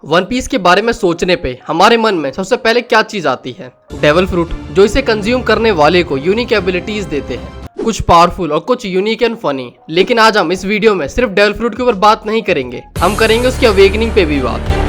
One piece के बारे में सोचने पे हमारे मन में सबसे पहले क्या चीज आती है? डेविल फ्रूट, जो इसे कंज्यूम करने वाले को यूनिक एबिलिटीज देते हैं, कुछ पावरफुल और कुछ यूनिक एंड फनी। लेकिन आज हम इस वीडियो में सिर्फ डेविल फ्रूट के ऊपर बात नहीं करेंगे, हम करेंगे उसकी अवेकनिंग पे भी बात।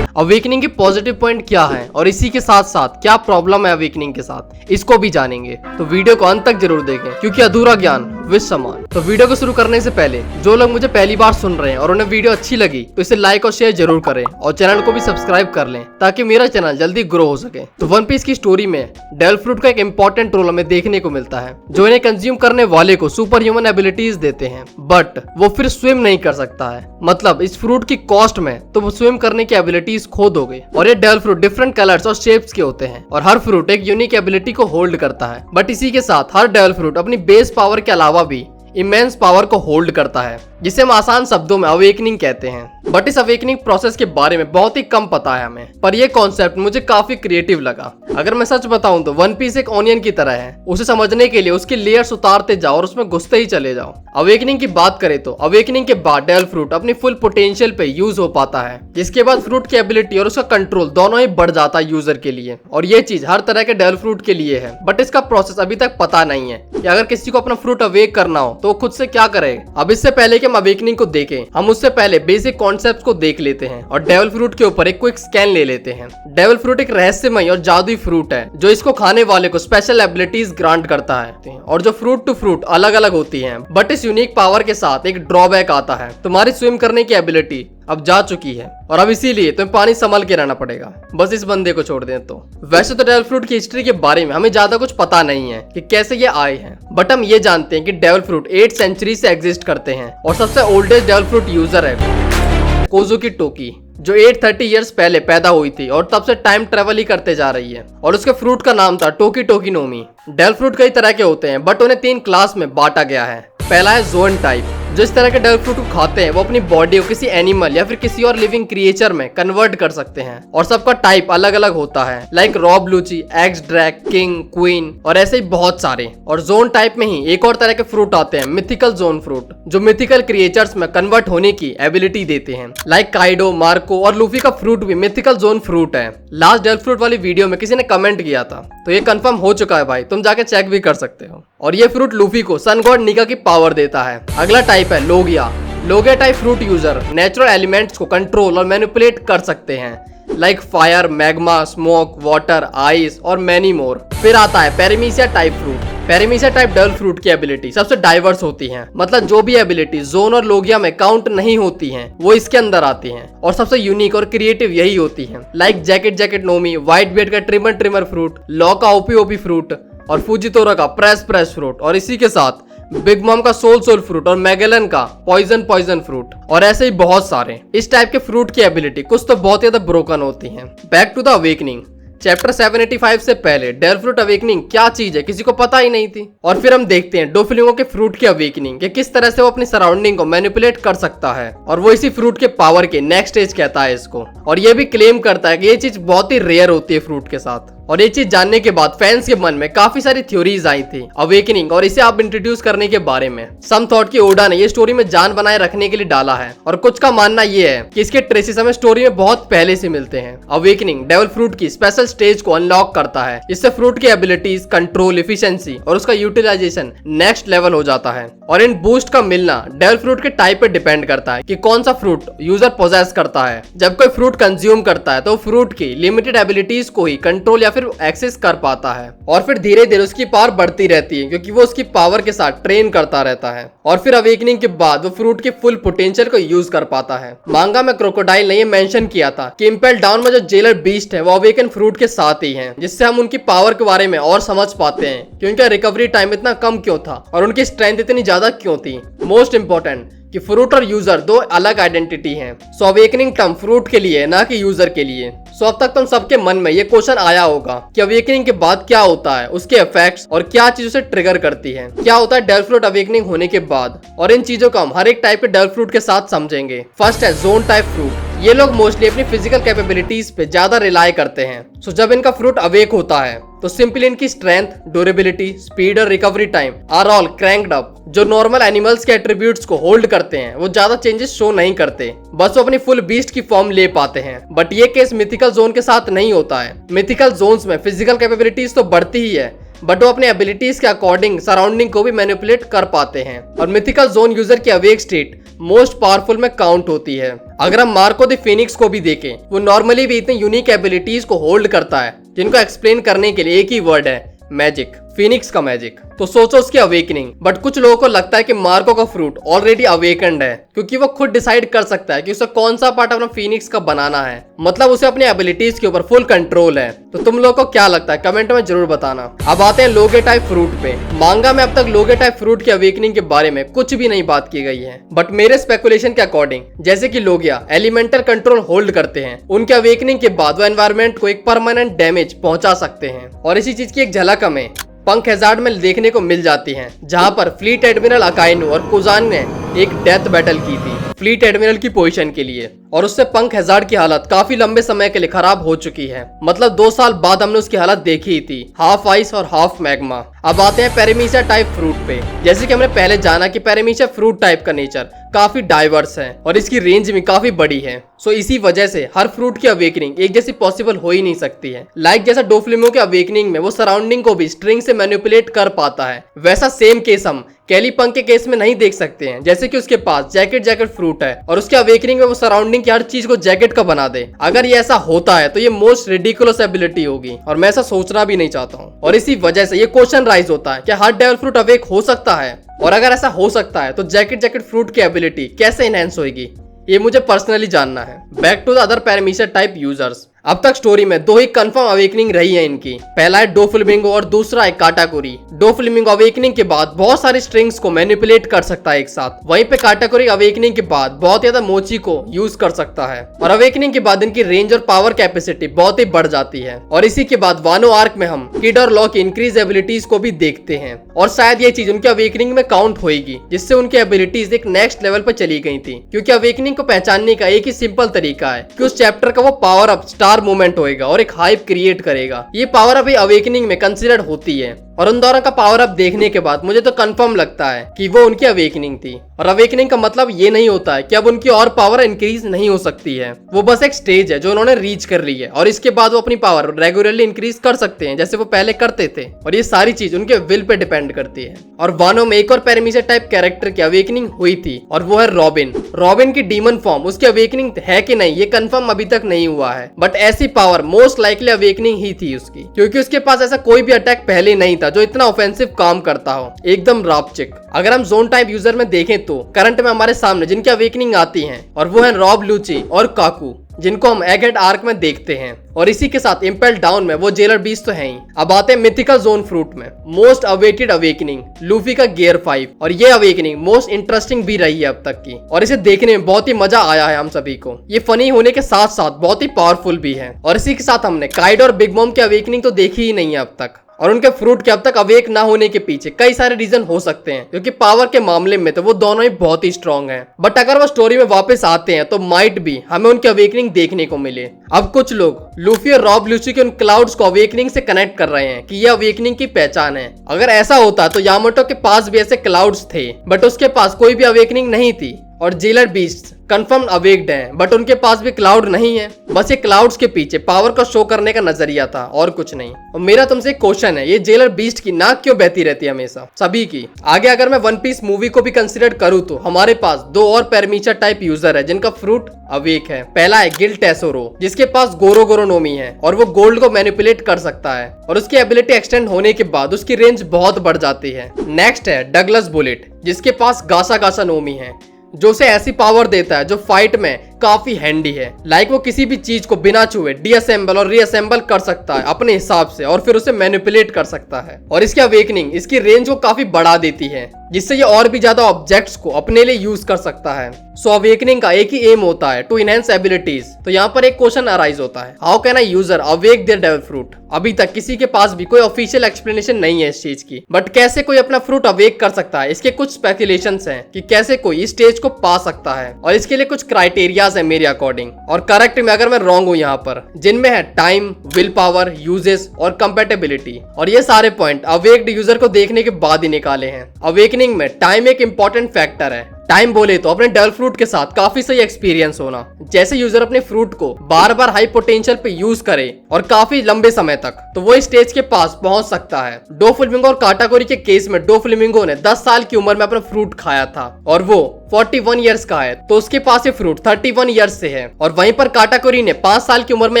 अवेकनिंग के पॉजिटिव पॉइंट क्या है और इसी के साथ साथ क्या प्रॉब्लम है अवेकनिंग के साथ, इसको भी जानेंगे। तो वीडियो को अंत तक जरूर देखें, क्योंकि अधूरा ज्ञान विद सम्मान। तो वीडियो को शुरू करने से पहले जो लोग मुझे पहली बार सुन रहे हैं और उन्हें वीडियो अच्छी लगी तो इसे लाइक और शेयर जरूर करें और चैनल को भी सब्सक्राइब कर लें ताकि मेरा चैनल जल्दी ग्रो हो सके। तो वन पीस की स्टोरी में डेविल फ्रूट का एक इंपॉर्टेंट रोल हमें देखने को मिलता है, जो इन्हें कंज्यूम करने वाले को सुपर ह्यूमन एबिलिटीज देते हैं, बट वो फिर स्विम नहीं कर सकता है। मतलब इस फ्रूट की कॉस्ट में तो वो स्विम करने की एबिलिटीज खो दोगे। और ये डेविल फ्रूट डिफरेंट कलर्स और शेप्स के होते हैं और हर फ्रूट एक यूनिक एबिलिटी को होल्ड करता है। बट इसी के साथ हर डेविल फ्रूट अपनी बेस पावर के अलावा भी इमेंस पावर को होल्ड करता है, जिसे हम आसान शब्दों में अवेकनिंग कहते हैं। बट इस अवेकनिंग प्रोसेस के बारे में बहुत ही कम पता है हमें, पर यह कॉन्सेप्ट मुझे काफी क्रिएटिव लगा। अगर मैं सच बताऊं तो वन पीस एक ऑनियन की तरह है, उसे समझने के लिए उसके लेयर्स उतारते जाओ और उसमें घुसते ही चले जाओ। अवेकनिंग की बात करें तो अवेकनिंग के बाद डेविल फ्रूट अपनी फुल पोटेंशियल पे यूज हो पाता है, जिसके बाद फ्रूट की एबिलिटी और उसका कंट्रोल दोनों ही बढ़ जाता है यूजर के लिए। और ये चीज हर तरह के डेविल फ्रूट के लिए है, बट इसका प्रोसेस अभी तक पता नहीं है कि अगर किसी को अपना फ्रूट अवेक करना हो तो वो खुद से क्या करे। अब इससे पहले कि हम अवेकनिंग को देखें, हम उससे पहले बेसिक कॉन्सेप्ट को देख लेते हैं और डेविल फ्रूट के ऊपर एक क्विक स्कैन ले लेते हैं। डेविल फ्रूट एक रहस्यमय और जादुई फ्रूट है, जो इसको खाने वाले को स्पेशल एबिलिटीज ग्रांट करता है। और जो फ्रूट टू फ्रूट अलग अलग होती हैं, बट इस यूनिक पावर के साथ एक ड्रॉबैक आता है, तुम्हारी स्विम करने की एबिलिटी अब जा चुकी है और अब इसीलिए तुम्हें पानी संभल के रहना पड़ेगा। बस इस बंदे को छोड़ दें तो। वैसे तो डेविल फ्रूट की हिस्ट्री के बारे में हमें ज्यादा कुछ पता नहीं है कि कैसे ये आए हैं, बट हम ये जानते हैं कि डेविल फ्रूट 8th सेंचुरी से एग्जिस्ट करते हैं और सबसे ओल्डेस्ट डेविल फ्रूट यूजर है कोजुकी टोकी, जो 830 इयर्स पहले पैदा हुई थी और तब से टाइम ट्रेवल ही करते जा रही है। और उसके फ्रूट का नाम था टोकी टोकी नोमी। डेविल फ्रूट कई तरह के होते हैं, बट उन्हें 3 क्लास में बांटा गया है। पहला है जोन टाइप, जो इस तरह के डेविल फ्रूट को खाते हैं वो अपनी बॉडी को किसी एनिमल या फिर किसी और लिविंग क्रिएचर में कन्वर्ट कर सकते हैं। और सबका टाइप अलग अलग होता है, लाइक रॉ ब्लूची, एक्स ड्रैग, किंग, क्वीन और ऐसे ही बहुत सारे। और जोन टाइप में ही एक और तरह के फ्रूट आते हैं, मिथिकल जोन फ्रूट, जो मिथिकल क्रिएचर्स में कन्वर्ट होने की एबिलिटी देते हैं, लाइक काइडो, मार्को और लूफी का फ्रूट भी मिथिकल जोन फ्रूट है। लास्ट डेविल फ्रूट वाली वीडियो में किसी ने कमेंट किया था, तो ये कंफर्म हो चुका है भाई, तुम जाके चेक भी कर सकते हो। और ये फ्रूट लूफी को सन गॉड निका की पावर देता है। अगला टाइप है Logia. Logia type fruit user natural elements को कंट्रोल और मैनिपुलेट कर सकते हैं, like fire, magma, smoke, water, ice और मैनी मोर। फिर आता है पैरामीशिया type fruit. पैरामीशिया type devil fruit की एबिलिटी सबसे डाइवर्स होती हैं, मतलब जो भी एबिलिटी जोन और लोगिया में काउंट नहीं होती हैं वो इसके अंदर आती हैं और सबसे यूनिक और क्रिएटिव यही होती हैं, लाइक जैकेट जैकेट नोमी, व्हाइट बियर्ड का ट्रिमर ट्रिमर फ्रूट, लॉ का ओपी ओपी फ्रूट और फुजितोरा का प्रेस प्रेस फ्रूट, और इसी के साथ बिग मॉम का सोल सोल फ्रूट और मैगेलन का पॉइजन पॉइजन फ्रूट, और ऐसे ही बहुत सारे। इस टाइप के फ्रूट की एबिलिटी कुछ तो बहुत ज्यादा ब्रोकन होती हैं। Back to the awakening. Chapter 785 से पहले डेविल फ्रूट अवेकनिंग क्या चीज है किसी को पता ही नहीं थी। और फिर हम देखते हैं डोफिलिंगो के फ्रूट की अवेकनिंग, कि किस तरह से वो अपनी सराउंडिंग को मैनिपुलेट कर सकता है और वो इसी फ्रूट के पावर के नेक्स्ट स्टेज कहता है इसको। और ये भी क्लेम करता है कि ये चीज बहुत ही रेयर होती है फ्रूट के साथ। और ये चीज जानने के बाद फैंस के मन में काफी सारी थ्योरीज आई थी अवेकनिंग और इसे आप इंट्रोड्यूस करने के बारे में। सम थॉट की ओडा ने ये स्टोरी में जान बनाए रखने के लिए डाला है, और कुछ का मानना ये है कि इसके ट्रेसेस हमें स्टोरी में बहुत पहले से मिलते हैं। अवेकनिंग डेविल फ्रूट की स्पेशल स्टेज को अनलॉक करता है, इससे फ्रूट की एबिलिटीज, कंट्रोल, एफिशिएंसी और उसका यूटिलाइजेशन नेक्स्ट लेवल हो जाता है। और इन बूस्ट का मिलना डेविल फ्रूट के टाइप पे डिपेंड करता है कि कौन सा फ्रूट यूजर पोजेस करता है। जब कोई फ्रूट कंज्यूम करता है तो फ्रूट की लिमिटेड एबिलिटीज को ही कंट्रोल या फिर एक्सेस कर पाता है, और फिर धीरे धीरे उसकी पावर बढ़ती रहती है क्योंकि वो उसकी पावर के साथ ट्रेन करता रहता है। और फिर अवेकनिंग के बाद वो फ्रूट की फुल पोटेंशियल को यूज कर पाता है। मांगा में क्रोकोडाइल ने ये मेंशन किया था कि इंपेल डाउन में जो जेलर बीस्ट है वो अवेकन फ्रूट के साथ ही है, जिससे हम उनकी पावर के बारे में और समझ पाते हैं कि उनका रिकवरी टाइम इतना कम क्यों था और उनकी स्ट्रेंथ इतनी ज्यादा क्यों थी। मोस्ट इंपॉर्टेंट कि फ्रूट और यूजर दो अलग आइडेंटिटी हैं। सो अवेकनिंग टर्म फ्रूट के लिए ना कि यूजर के लिए। सो अब तक तुम सबके मन में ये क्वेश्चन आया होगा कि अवेकनिंग के बाद क्या होता है, उसके इफेक्ट्स और क्या चीज उसे ट्रिगर करती है, क्या होता है डेविल फ्रूट अवेकनिंग होने के बाद। और इन चीजों को हम हर एक टाइप के डेविल फ्रूट के साथ समझेंगे। फर्स्ट है जोन टाइप फ्रूट। ये लोग मोस्टली अपनी फिजिकल कैपेबिलिटीज पे ज्यादा रिलाई करते हैं। सो जब इनका फ्रूट अवेक होता है तो सिंपली इनकी स्ट्रेंथ, ड्यूरेबिलिटी, स्पीड और recovery time are all cranked up. जो नॉर्मल एनिमल्स के एट्रीब्यूट्स को होल्ड करते हैं वो ज्यादा चेंजेस शो नहीं करते, बस वो अपनी फुल बीस्ट की फॉर्म ले पाते हैं। बट ये केस मिथिकल जोन के साथ नहीं होता है। मिथिकल जोन्स में फिजिकल कैपेबिलिटीज तो बढ़ती ही है, बट वो अपने एबिलिटीज के अकॉर्डिंग सराउंडिंग को भी मैनिपुलेट कर पाते हैं। और मिथिकल जोन यूजर की अवेक स्टेट मोस्ट पावरफुल में काउंट होती है। अगर हम मार्को द फिनिक्स को भी देखें, वो नॉर्मली भी इतनी यूनिक एबिलिटीज को होल्ड करता है जिनको एक्सप्लेन करने के लिए एक ही वर्ड है, मैजिक। फिनिक्स का मैजिक। तो सोचो उसकी अवेकनिंग। बट कुछ लोगों को लगता है कि मार्को का फ्रूट ऑलरेडी अवेकन्ड है, क्योंकि वो खुद डिसाइड कर सकता है कि उसे कौन सा पार्ट अपना फिनिक्स का बनाना है। मतलब उसे अपनी एबिलिटीज के ऊपर फुल कंट्रोल है। तो तुम लोगों को क्या लगता है कमेंट में जरूर बताना। अब आते हैं लोगे टाइप फ्रूट पे। मांगा में अब तक लोगे टाइप फ्रूट की अवेकनिंग के बारे में कुछ भी नहीं बात की गई है, बट मेरे स्पेकुलेशन के अकॉर्डिंग जैसे कि लोगिया एलिमेंटल कंट्रोल होल्ड करते हैं, उनके अवेकनिंग के बाद वो एनवायरमेंट को एक परमानेंट डैमेज पहुंचा सकते हैं। और इसी चीज की एक झलक हमें पंक हैजार्ड में देखने को मिल जाती है, जहां पर फ्लीट एडमिरल अकाइनु और कुजान ने एक डेथ बैटल की थी फ्लीट एडमिरल की पोजीशन के लिए, और उससे पंक हैजार्ड की हालत काफी लंबे समय के लिए खराब हो चुकी है। मतलब 2 साल बाद हमने उसकी हालत देखी ही थी, हाफ आइस और हाफ मैग्मा। अब आते हैं पैरामीशिया टाइप फ्रूट पे। जैसे कि हमने पहले जाना कि पैरामीशिया फ्रूट टाइप का नेचर काफी डाइवर्स है और इसकी रेंज भी काफी बड़ी है। सो इसी वजह से हर फ्रूट की अवेकनिंग एक जैसी पॉसिबल हो ही नहीं सकती है। लाइक जैसा डोफ्लेमियो के अवेकनिंग में वो सराउंडिंग को भी स्ट्रिंग से मैनिपुलेट कर पाता है, वैसा सेम केस हम कैलीपंक के केस में नहीं देख सकते हैं। जैसे कि उसके पास जैकेट फ्रूट है और उसके अवेकनिंग में वो सराउंडिंग की हर चीज को जैकेट का बना दे। अगर ये ऐसा होता है तो ये मोस्ट रिडिकुलस एबिलिटी होगी और मैं ऐसा सोचना भी नहीं चाहता हूँ। और इसी वजह से ये क्वेश्चन राइज होता है कि हर डेविल फ्रूट अवेक हो सकता है, और अगर ऐसा हो सकता है तो जैकेट फ्रूट की एबिलिटी कैसे एनहेंस होगी, ये मुझे पर्सनली जानना है। Back to the other paramecia type users. अब तक स्टोरी में 2 ही कंफर्म अवेकनिंग रही है इनकी। पहला है डोफ्लेमिंगो और दूसरा है काटाकुरी। डोफ्लेमिंगो अवेकनिंग के बाद बहुत सारी स्ट्रिंग्स को मैनिपुलेट कर सकता है एक साथ, वहीं पे काटाकुरी अवेकनिंग के बाद बहुत ज्यादा मोची को यूज कर सकता है। और अवेकनिंग के बाद इनकी रेंज और पावर कैपेसिटी बहुत ही बढ़ जाती है। और इसी के बाद वानो आर्क में हम किड और लॉ की इंक्रीज एबिलिटीज को भी देखते हैं, और शायद ये चीज उनके अवेकनिंग में काउंट होगी, जिससे उनकी एबिलिटीज एक नेक्स्ट लेवल पर चली गई थी। क्योंकि अवेकनिंग को पहचानने का एक ही सिंपल तरीका है कि उस चैप्टर का वो पावर अप स्टार मूवमेंट होएगा और एक हाइप क्रिएट करेगा। ये पावर अप अवेकनिंग में कंसीडर्ड होती है, और उन दोनों का पावर अप देखने के बाद मुझे तो कंफर्म लगता है कि वो उनकी अवेकनिंग थी। और अवेकनिंग का मतलब ये नहीं होता है कि अब उनकी और पावर इंक्रीज नहीं हो सकती है, वो बस एक स्टेज है जो उन्होंने रीच कर ली है, और इसके बाद वो अपनी पावर रेगुलरली इंक्रीज कर सकते हैं जैसे वो पहले करते थे। और ये सारी चीज उनके विल पे डिपेंड करती है। और वानो में एक और पैरामीशिया टाइप कैरेक्टर की अवेकनिंग हुई थी, और वो है रॉबिन। रॉबिन की डीमन फॉर्म उसकी अवेकनिंग है कि नहीं ये कंफर्म अभी तक नहीं हुआ है, बट ऐसी पावर मोस्ट लाइकली अवेकनिंग ही थी उसकी, क्योंकि उसके पास ऐसा कोई भी अटैक पहले नहीं था जो इतना ऑफेंसिव काम करता हो, एकदम रापचिक। अगर हम जोन टाइप यूजर में देखें तो करंट में हमारे सामने जिनकी अवेकनिंग आती हैं, और वो है रॉब लूची और काकू, जिनको हम एगहेड आर्क में देखते हैं। और इसी के साथ इम्पेल डाउन में वो जेलर बीस्ट तो है ही। अब आते हैं मिथिकल जोन फ्रूट में मोस्ट अवेटेड अवेकनिंग लूफी का गियर 5, और ये अवेकनिंग मोस्ट इंटरेस्टिंग भी रही है अब तक की, और इसे देखने में बहुत ही मजा आया है हम सभी को। ये फनी होने के साथ साथ बहुत ही पावरफुल भी है। और इसी के साथ हमने काइड और बिग मॉम की अवेकनिंग तो देखी ही नहीं है अब तक, और उनके फ्रूट के अब तक अवेक ना होने के पीछे कई सारे रीजन हो सकते हैं, क्योंकि पावर के मामले में तो वो दोनों ही बहुत ही स्ट्रॉन्ग हैं। बट अगर वो स्टोरी में वापस आते हैं तो माइट भी हमें उनकी अवेकनिंग देखने को मिले। अब कुछ लोग लूफी और रॉब लूची के उन क्लाउड्स को अवेकनिंग से कनेक्ट कर रहे हैं कि ये अवेकनिंग की पहचान है। अगर ऐसा होता तो यामाटो के पास भी ऐसे क्लाउड्स थे, बट उसके पास कोई भी अवेकनिंग नहीं थी। और जेलर बीस्ट कंफर्म अवेक्ड हैं, बट उनके पास भी क्लाउड नहीं है। बस ये क्लाउड्स के पीछे पावर को शो करने का नजरिया था और कुछ नहीं। और मेरा तुमसे एक क्वेश्चन है, ये जेलर बीस्ट की नाक क्यों बहती रहती है हमेशा सभी की? आगे अगर मैं वन पीस मूवी को भी कंसिडर करूँ तो हमारे पास 2 और पैरामीशिया टाइप यूजर है जिनका फ्रूट अवेक है। पहला है गिल टेसोरो, जिसके पास गोरो गोरोनोमी है और वो गोल्ड को मैनिपुलेट कर सकता है, और उसकी एबिलिटी एक्सटेंड होने के बाद उसकी रेंज बहुत बढ़ जाती है। नेक्स्ट है डगलस बुलेट, जिसके पास गासा गासा नोमी है, जो उसे ऐसी पावर देता है जो फाइट में काफी हैंडी है। लाइक वो किसी भी चीज को बिना छुए डीअसेंबल और रीअसेंबल कर सकता है अपने हिसाब से, और फिर उसे मैनिपुलेट कर सकता है। और इसकी अवेकनिंग इसकी रेंज को काफी बढ़ा देती है, जिससे ये और भी ज्यादा ऑब्जेक्ट्स को अपने लिए यूज कर सकता है। सो अवेकनिंग का एक ही एम होता है, टू इनहेंस एबिलिटीज। तो यहाँ पर एक क्वेश्चन अराइज होता है, how can a user awake their devil fruit? अभी तक किसी के पास भी कोई ऑफिशियल एक्सप्लेनेशन नहीं है इस चीज की, बट कैसे कोई अपना फ्रूट अवेक कर सकता है, इसके कुछ स्पेकुलेशंस हैं कि कैसे कोई इस स्टेज को पा सकता है। और इसके लिए कुछ क्राइटेरियाज आइडियाज है मेरे अकॉर्डिंग, और करेक्ट में अगर मैं रॉन्ग हूँ यहाँ पर, जिनमें है टाइम, विल पावर, यूजेस और कंपेटेबिलिटी। और ये सारे पॉइंट अवेक्ड यूजर को देखने के बाद ही निकाले हैं। अवेकनिंग में टाइम एक इंपॉर्टेंट फैक्टर है। टाइम बोले तो अपने डेवल फ्रूट के साथ काफी सही एक्सपीरियंस होना। जैसे यूजर अपने फ्रूट को बार बार हाई पोटेंशियल पे यूज करे और काफी लंबे समय तक, तो वो स्टेज के पास पहुंच सकता है। डोफ्लेमिंगो और काटागोरी के केस में डोफ्लेमिंगो ने 10 साल की उम्र में अपना फ्रूट खाया था और वो 41 ईयर्स का है, तो उसके पास ये फ्रूट 31 ईयर्स से है। और वहीं पर काटागोरी ने 5 साल की उम्र में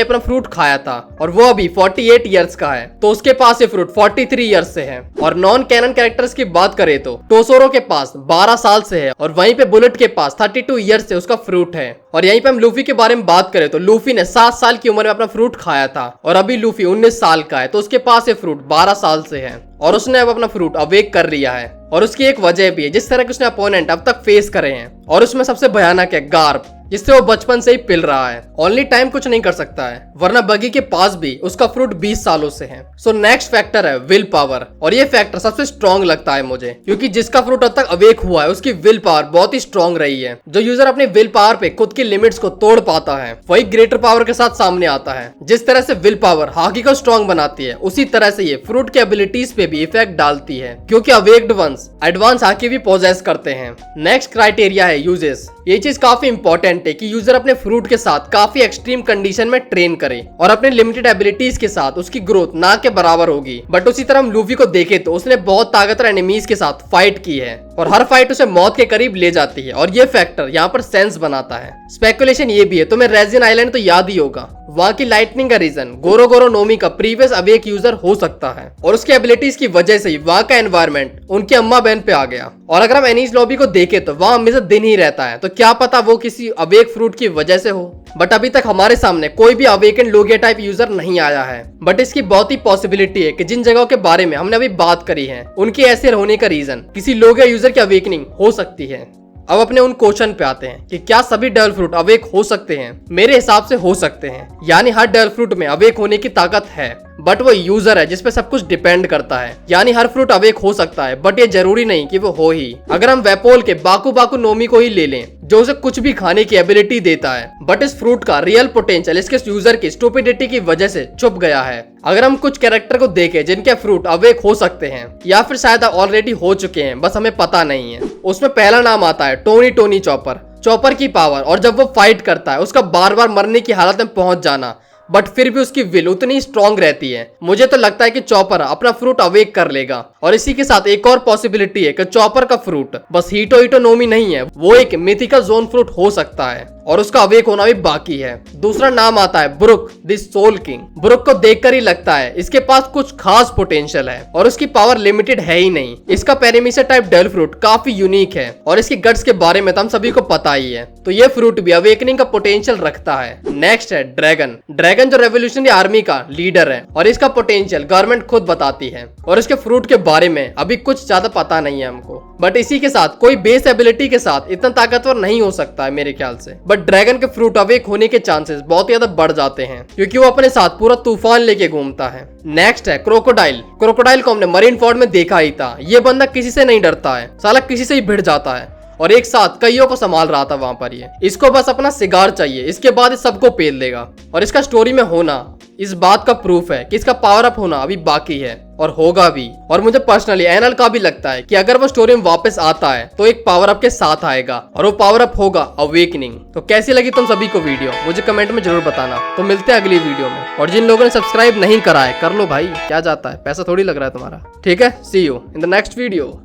अपना फ्रूट खाया था और वो अभी 48 ईयर्स का है, तो उसके पास ये फ्रूट 43 ईयर्स से है। और नॉन कैनन कैरेक्टर्स की बात करें तो टोसोरो के पास 12 साल से है और वहीं पे बुलेट के पास 32 ईयर्स से उसका फ्रूट है। और यहीं पे हम लूफी के बारे में बात करें तो लूफी ने 7 साल की उम्र में अपना फ्रूट खाया था और अभी लूफी 19 साल का है, तो उसके पास ये फ्रूट 12 साल से है और उसने अब अपना फ्रूट अवेक कर लिया है। और उसकी एक वजह भी है, जिस तरह के उसने अपोनेंट अब तक फेस करे हैं, और उसमें सबसे भयानक है गार्प, जिससे वो बचपन से ही पिल रहा है। ओनली टाइम कुछ नहीं कर सकता है, वरना बगी के पास भी उसका फ्रूट 20 सालों से है। सो नेक्स्ट फैक्टर है विल पावर, और ये फैक्टर सबसे स्ट्रॉन्ग लगता है मुझे, क्योंकि जिसका फ्रूट अब तक अवेक हुआ है उसकी विल पावर बहुत ही स्ट्रॉन्ग रही है। जो यूजर अपने विल पावर पे खुद की लिमिट्स को तोड़ पाता है, वही ग्रेटर पावर के साथ सामने आता है। जिस तरह से विल पावर हाकी को स्ट्रॉन्ग बनाती है, उसी तरह से ये फ्रूट के एबिलिटीज पे भी इफेक्ट डालती है, क्योंकि अवेक्ड वंस एडवांस हाकी भी पोजेस करते हैं। नेक्स्ट क्राइटेरिया है यूजेस। ये चीज काफी इंपॉर्टेंट है कि यूजर अपने फ्रूट के साथ काफी एक्सट्रीम कंडीशन में ट्रेन करे और अपने लिमिटेड एबिलिटीज के साथ उसकी ग्रोथ ना के बराबर होगी। बट उसी तरह हम लूफी को देखे तो उसने बहुत ताकतवर एनिमीज के साथ फाइट की है और हर फाइट उसे मौत के करीब ले जाती है, और ये फैक्टर यहाँ पर सेंस बनाता है। स्पेकुलेशन ये भी है, तुम्हें रेजिन आइलैंड तो याद ही होगा, वहाँ की लाइटनिंग का रीजन गोरो गोरो नोमी का प्रीवियस अवेक यूजर हो सकता है और उसके एबिलिटीज की वजह से ही वहाँ का एनवायरनमेंट उनके अम्मा बहन पे आ गया। और अगर हम एनीज लॉबी को देखें तो वहाँ हमेशा दिन ही रहता है, तो क्या पता वो किसी अवेक फ्रूट की वजह से हो। बट अभी तक हमारे सामने कोई भी अवेकन लोगिया टाइप यूजर नहीं आया है, बट इसकी बहुत ही पॉसिबिलिटी है कि जिन जगहों के बारे में हमने अभी बात करी है उनके ऐसे होने का रीजन किसी लोगिया यूजर की अवेकनिंग हो सकती है। अब अपने उन क्वेश्चन पे आते हैं कि क्या सभी डेवल फ्रूट अवेक हो सकते हैं। मेरे हिसाब से हो सकते हैं, यानी हर डेवल फ्रूट में अवेक होने की ताकत है, बट वो यूजर है जिसपे सब कुछ डिपेंड करता है। यानी हर फ्रूट अवेक हो सकता है, बट ये जरूरी नहीं कि वो हो ही। अगर हम वेपोल के बाकू बाकू नोमी को ही ले लें, जो उसे कुछ भी खाने की एबिलिटी देता है, बट इस फ्रूट का रियल पोटेंशियल इसके यूजर की स्टूपिडिटी की वजह से छुप गया है। अगर हम कुछ कैरेक्टर को देखें जिनके फ्रूट अवेक हो सकते हैं, या फिर शायद ऑलरेडी हो चुके हैं, बस हमें पता नहीं है, उसमें पहला नाम आता है टोनी चॉपर। चॉपर की पावर, और जब वो फाइट करता है उसका बार बार मरने की हालत में पहुंच जाना, बट फिर भी उसकी विल उतनी स्ट्रॉन्ग रहती है। मुझे तो लगता है कि चॉपर अपना फ्रूट अवेक कर लेगा। और इसी के साथ एक और पॉसिबिलिटी है कि चॉपर का फ्रूट बस हीटो नोमी नहीं है, वो एक मिथिकल जोन फ्रूट हो सकता है और उसका अवेक होना भी बाकी है। दूसरा नाम आता है Brook the soul king. Brook को देखकर ही लगता है इसके पास कुछ खास पोटेंशियल है और उसकी पावर लिमिटेड है ही नहीं। इसका पेरिमीटर टाइप डेवल फ्रूट काफी यूनिक है और इसकी गट्स के बारे में तो हम सभी को पता ही है, तो ये फ्रूट भी अवेकनिंग का पोटेंशियल रखता है। नेक्स्ट है ड्रैगन जो रेवोल्यूशनरी आर्मी का लीडर है और इसका पोटेंशियल गवर्नमेंट खुद बताती है और इसके फ्रूट के बारे में अभी कुछ ज्यादा पता नहीं है हमको। बट इसी के साथ कोई बेस एबिलिटी के साथ इतना ताकतवर नहीं हो सकता है मेरे ख्याल से। बट ड्रैगन के फ्रूट अवेक होने के चांसेस बहुत ज्यादा बढ़ जाते हैं, क्योंकि वो अपने साथ पूरा तूफान लेके घूमता है। नेक्स्ट है क्रोकोडाइल को हमने मरीन फोर्ड में देखा ही था। ये बंदा किसी से नहीं डरता है, साला किसी से ही भिड़ जाता है और एक साथ कईयों को संभाल रहा था वहां पर। ये इसको बस अपना सिगार चाहिए, इसके बाद इस सबको पेल देगा। और इसका स्टोरी में होना इस बात का प्रूफ है कि इसका पावर अप होना अभी बाकी है और होगा भी। और मुझे पर्सनली एनएल का भी लगता है कि अगर वो स्टोरी में वापस आता है तो एक पावर अप के साथ आएगा और वो पावर अप होगा अवेकनिंग। तो कैसी लगी तुम सभी को वीडियो मुझे कमेंट में जरूर बताना। तो मिलते हैं अगली वीडियो में, और जिन लोगों ने सब्सक्राइब नहीं करा है कर लो भाई, क्या जाता है, पैसा थोड़ी लग रहा है तुम्हारा। ठीक है, see you in the next video.